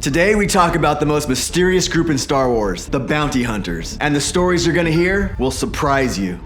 Today we talk about the most mysterious group in Star Wars, the Bounty Hunters. And the stories you're gonna hear will surprise you.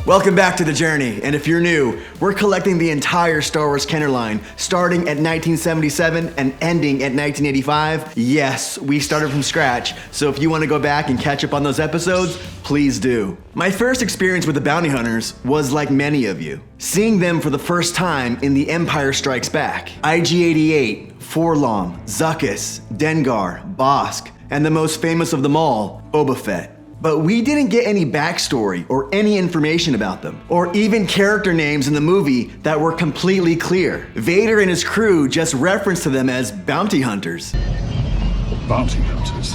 Welcome back to The Journey, and if you're new, we're collecting the entire Star Wars Kenner line, starting at 1977 and ending at 1985. Yes, we started from scratch, so if you want to go back and catch up on those episodes, please do. My first experience with the Bounty Hunters was like many of you, seeing them for the first time in The Empire Strikes Back. IG-88, Forlom, Zuckuss, Dengar, Bosk, and the most famous of them all, Boba Fett. But we didn't get any backstory or any information about them, or even character names in the movie that were completely clear. Vader and his crew just referenced to them as bounty hunters. Bounty hunters?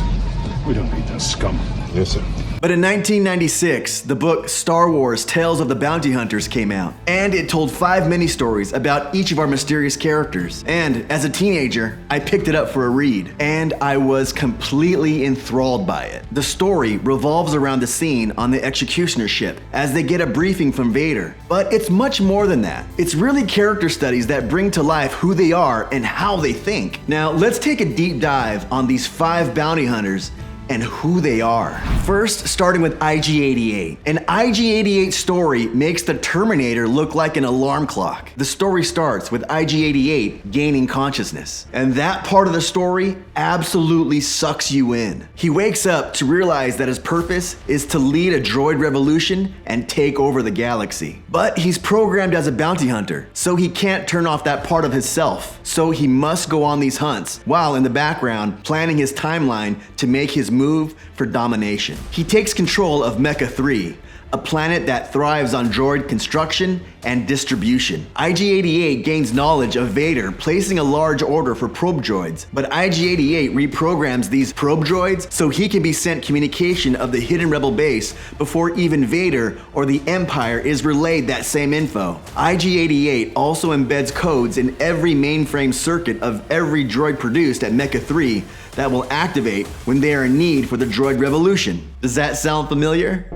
We don't need that scum. Yes, sir. But in 1996, the book Star Wars Tales of the Bounty Hunters came out, and it told 5 mini-stories about each of our mysterious characters. And as a teenager, I picked it up for a read, and I was completely enthralled by it. The story revolves around the scene on the Executioner ship as they get a briefing from Vader. But it's much more than that. It's really character studies that bring to life who they are and how they think. Now, let's take a deep dive on these 5 bounty hunters and who they are. First, starting with IG-88. An IG-88 story makes the Terminator look like an alarm clock. The story starts with IG-88 gaining consciousness, and that part of the story absolutely sucks you in. He wakes up to realize that his purpose is to lead a droid revolution and take over the galaxy. But he's programmed as a bounty hunter, so he can't turn off that part of himself. So he must go on these hunts, while in the background planning his timeline to make his move for domination. He takes control of Mecha 3, a planet that thrives on droid construction and distribution. IG-88 gains knowledge of Vader placing a large order for probe droids, but IG-88 reprograms these probe droids so he can be sent communication of the hidden rebel base before even Vader or the Empire is relayed that same info. IG-88 also embeds codes in every mainframe circuit of every droid produced at Mecha 3 that will activate when they are in need for the droid revolution. Does that sound familiar?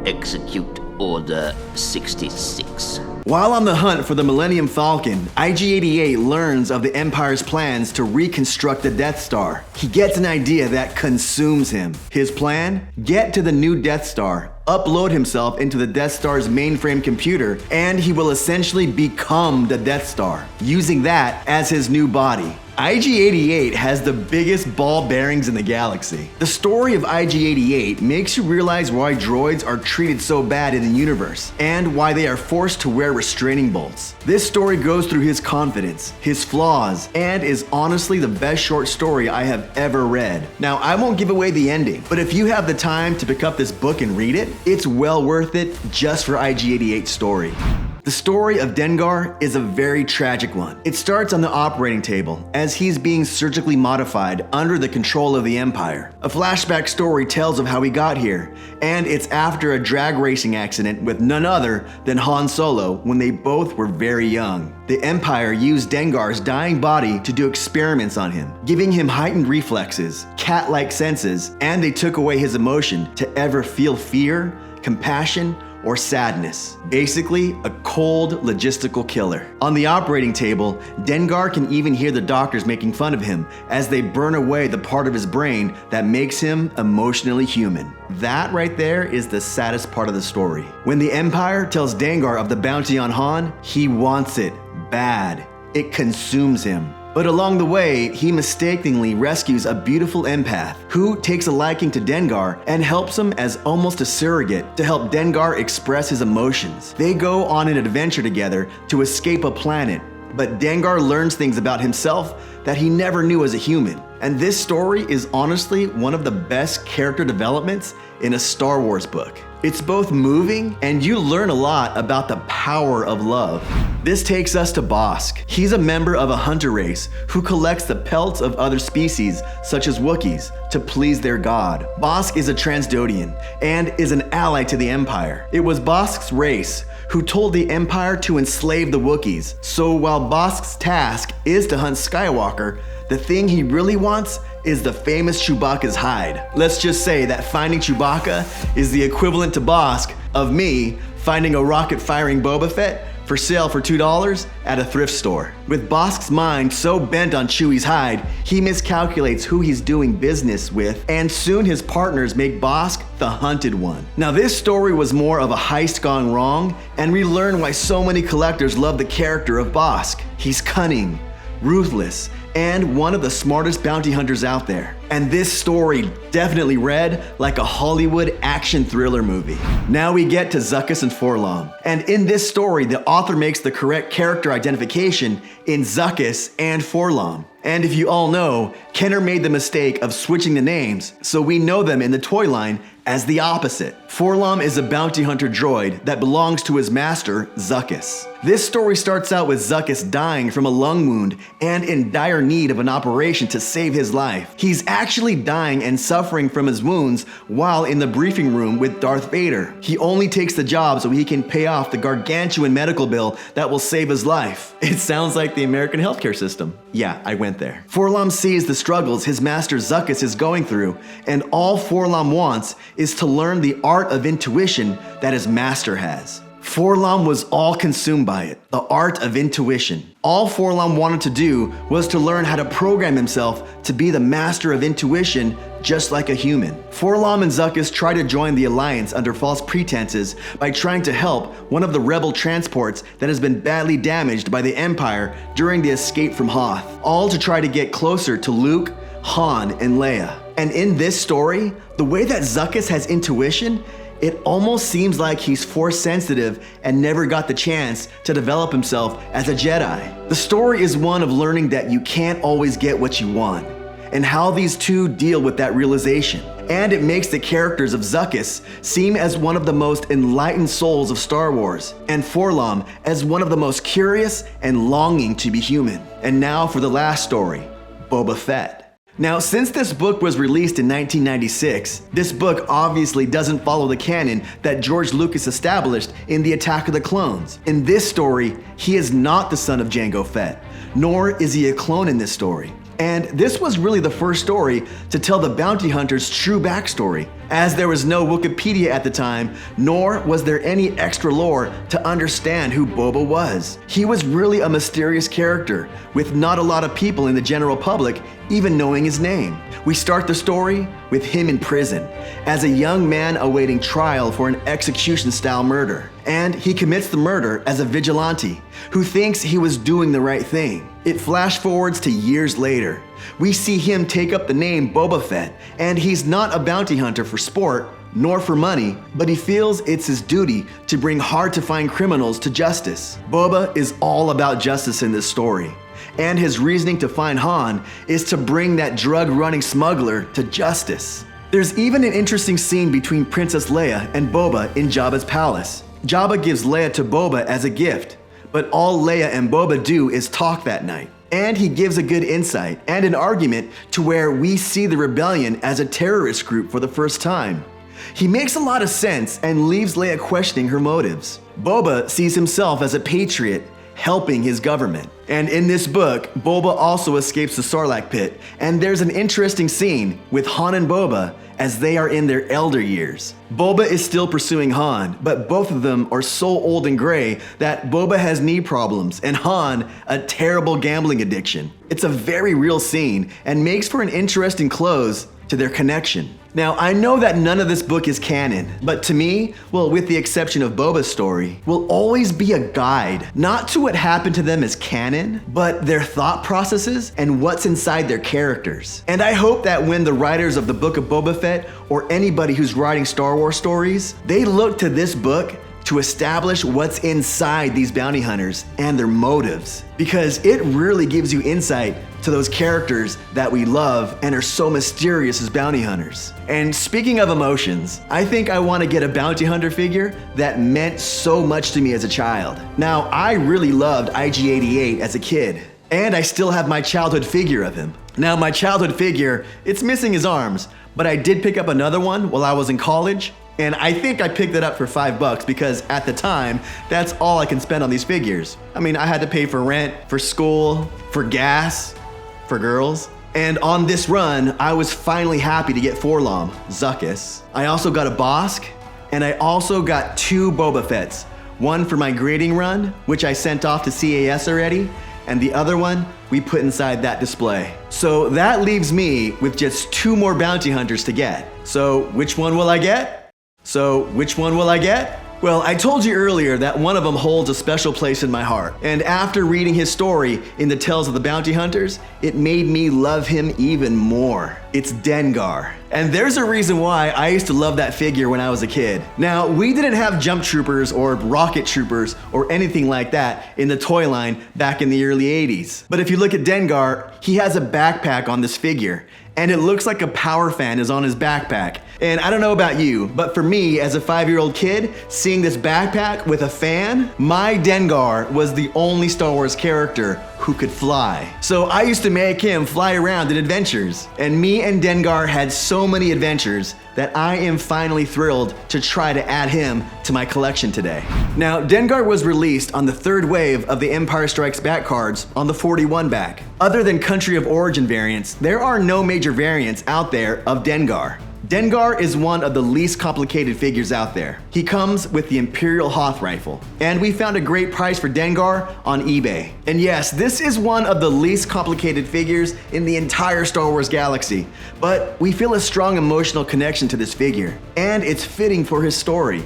Execute Order 66. While on the hunt for the Millennium Falcon, IG-88 learns of the Empire's plans to reconstruct the Death Star. He gets an idea that consumes him. His plan? Get to the new Death Star, upload himself into the Death Star's mainframe computer, and he will essentially become the Death Star, using that as his new body. IG-88 has the biggest ball bearings in the galaxy. The story of IG-88 makes you realize why droids are treated so bad in the universe, and why they are forced to wear restraining bolts. This story goes through his confidence, his flaws, and is honestly the best short story I have ever read. Now, I won't give away the ending, but if you have the time to pick up this book and read it, it's well worth it just for IG-88's story. The story of Dengar is a very tragic one. It starts on the operating table as he's being surgically modified under the control of the Empire. A flashback story tells of how he got here, and it's after a drag racing accident with none other than Han Solo when they both were very young. The Empire used Dengar's dying body to do experiments on him, giving him heightened reflexes, cat-like senses, and they took away his emotion to ever feel fear, compassion, or sadness. Basically, a cold, logistical killer. On the operating table, Dengar can even hear the doctors making fun of him as they burn away the part of his brain that makes him emotionally human. That right there is the saddest part of the story. When the Empire tells Dengar of the bounty on Han, he wants it bad. It consumes him. But along the way, he mistakenly rescues a beautiful empath who takes a liking to Dengar and helps him as almost a surrogate to help Dengar express his emotions. They go on an adventure together to escape a planet, but Dengar learns things about himself that he never knew as a human. And this story is honestly one of the best character developments in a Star Wars book. It's both moving and you learn a lot about the power of love. This takes us to Bosk. He's a member of a hunter race who collects the pelts of other species, such as Wookiees, to please their god. Bosk is a Transdodian and is an ally to the Empire. It was Bosk's race who told the Empire to enslave the Wookiees. So while Bosk's task is to hunt Skywalker, the thing he really wants is the famous Chewbacca's hide. Let's just say that finding Chewbacca is the equivalent to Bosk of me finding a rocket-firing Boba Fett for sale for $2 at a thrift store. With Bosk's mind so bent on Chewie's hide, he miscalculates who he's doing business with, and soon his partners make Bosk the hunted one. Now this story was more of a heist gone wrong, and we learn why so many collectors love the character of Bosk. He's cunning, ruthless, and one of the smartest bounty hunters out there. And this story definitely read like a Hollywood action thriller movie. Now we get to Zuckuss and 4-LOM. And in this story, the author makes the correct character identification in Zuckuss and 4-LOM. And if you all know, Kenner made the mistake of switching the names, so we know them in the toy line as the opposite. 4-LOM is a bounty hunter droid that belongs to his master, Zuckuss. This story starts out with Zuckuss dying from a lung wound and in dire need of an operation to save his life. He's actually dying and suffering from his wounds while in the briefing room with Darth Vader. He only takes the job so he can pay off the gargantuan medical bill that will save his life. It sounds like the American healthcare system. Yeah, I went there. 4-LOM sees the struggles his master Zuckuss is going through, and all 4-LOM wants is to learn the art of intuition that his master has. 4-LOM was all consumed by it, the art of intuition. All 4-LOM wanted to do was to learn how to program himself to be the master of intuition just like a human. 4-LOM and Zuckuss try to join the Alliance under false pretenses by trying to help one of the rebel transports that has been badly damaged by the Empire during the escape from Hoth, all to try to get closer to Luke, Han, and Leia. And in this story, the way that Zuckuss has intuition, it almost seems like he's force sensitive and never got the chance to develop himself as a Jedi. The story is one of learning that you can't always get what you want, and how these two deal with that realization. And it makes the characters of Zuckuss seem as one of the most enlightened souls of Star Wars, and 4-LOM as one of the most curious and longing to be human. And now for the last story, Boba Fett. Now, since this book was released in 1996, this book obviously doesn't follow the canon that George Lucas established in the Attack of the Clones. In this story, he is not the son of Jango Fett, nor is he a clone in this story. And this was really the first story to tell the bounty hunter's true backstory, as there was no Wikipedia at the time, nor was there any extra lore to understand who Boba was. He was really a mysterious character, with not a lot of people in the general public even knowing his name. We start the story with him in prison, as a young man awaiting trial for an execution-style murder. And he commits the murder as a vigilante, who thinks he was doing the right thing. It flash forwards to years later. We see him take up the name Boba Fett, and he's not a bounty hunter for sport, nor for money, but he feels it's his duty to bring hard-to-find criminals to justice. Boba is all about justice in this story, and his reasoning to find Han is to bring that drug-running smuggler to justice. There's even an interesting scene between Princess Leia and Boba in Jabba's palace. Jabba gives Leia to Boba as a gift, but all Leia and Boba do is talk that night. And he gives a good insight and an argument to where we see the rebellion as a terrorist group for the first time. He makes a lot of sense and leaves Leia questioning her motives. Boba sees himself as a patriot, helping his government. And in this book, Boba also escapes the Sarlacc pit, and there's an interesting scene with Han and Boba as they are in their elder years. Boba is still pursuing Han, but both of them are so old and gray that Boba has knee problems and Han a terrible gambling addiction. It's a very real scene and makes for an interesting close to their connection. Now, I know that none of this book is canon, but to me, well, with the exception of Boba's story, will always be a guide, not to what happened to them as canon, but their thought processes and what's inside their characters. And I hope that when the writers of the Book of Boba Fett, or anybody who's writing Star Wars stories, they look to this book to establish what's inside these bounty hunters and their motives, because it really gives you insight to those characters that we love and are so mysterious as bounty hunters. And speaking of emotions, I think I want to get a bounty hunter figure that meant so much to me as a child. Now, I really loved IG-88 as a kid, and I still have my childhood figure of him. Now, my childhood figure, it's missing his arms, but I did pick up another one while I was in college, and I think I picked it up for $5 because at the time, that's all I can spend on these figures. I mean, I had to pay for rent, for school, for gas, for girls. And on this run, I was finally happy to get 4-LOM, Zuckuss. I also got a Bosk, and I also got 2 Boba Fetts, One for my grading run, which I sent off to CAS already, and the other one we put inside that display. So that leaves me with just 2 more bounty hunters to get. So which one will I get? Well, I told you earlier that one of them holds a special place in my heart. And after reading his story in the Tales of the Bounty Hunters, it made me love him even more. It's Dengar. And there's a reason why I used to love that figure when I was a kid. Now, we didn't have jump troopers or rocket troopers or anything like that in the toy line back in the early 80s. But if you look at Dengar, he has a backpack on this figure. And it looks like a power fan is on his backpack. And I don't know about you, but for me as a 5-year-old kid, seeing this backpack with a fan, my Dengar was the only Star Wars character who could fly. So I used to make him fly around in adventures. And me and Dengar had so many adventures that I am finally thrilled to try to add him to my collection today. Now, Dengar was released on the 3rd wave of the Empire Strikes Back cards on the 41 back. Other than country of origin variants, there are no major variants out there of Dengar. Dengar is one of the least complicated figures out there. He comes with the Imperial Hoth rifle, and we found a great price for Dengar on eBay. And yes, this is one of the least complicated figures in the entire Star Wars galaxy, but we feel a strong emotional connection to this figure, and it's fitting for his story,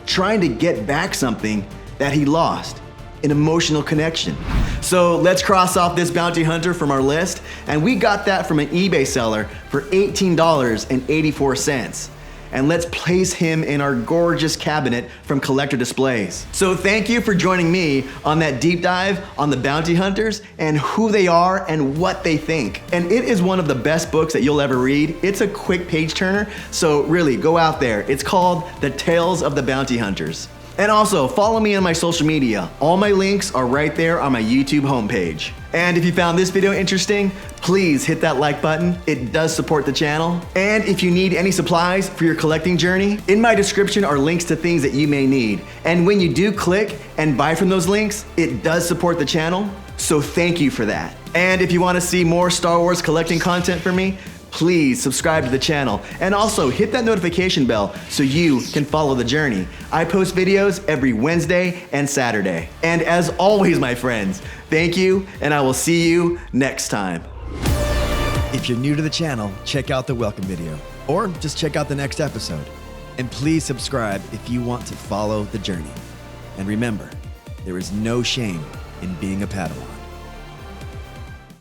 trying to get back something that he lost. An emotional connection. So let's cross off this bounty hunter from our list, and we got that from an eBay seller for $18.84. And let's place him in our gorgeous cabinet from Collector Displays. So thank you for joining me on that deep dive on the bounty hunters and who they are and what they think. And it is one of the best books that you'll ever read. It's a quick page turner, so really go out there. It's called The Tales of the Bounty Hunters. And also, follow me on my social media. All my links are right there on my YouTube homepage. And if you found this video interesting, please hit that like button. It does support the channel. And if you need any supplies for your collecting journey, in my description are links to things that you may need. And when you do click and buy from those links, it does support the channel. So thank you for that. And if you want to see more Star Wars collecting content from me, please subscribe to the channel and also hit that notification bell so you can follow the journey. I post videos every Wednesday and Saturday. And as always, my friends, thank you, and I will see you next time. If you're new to the channel, check out the welcome video or just check out the next episode. And please subscribe if you want to follow the journey. And remember, there is no shame in being a Padawan.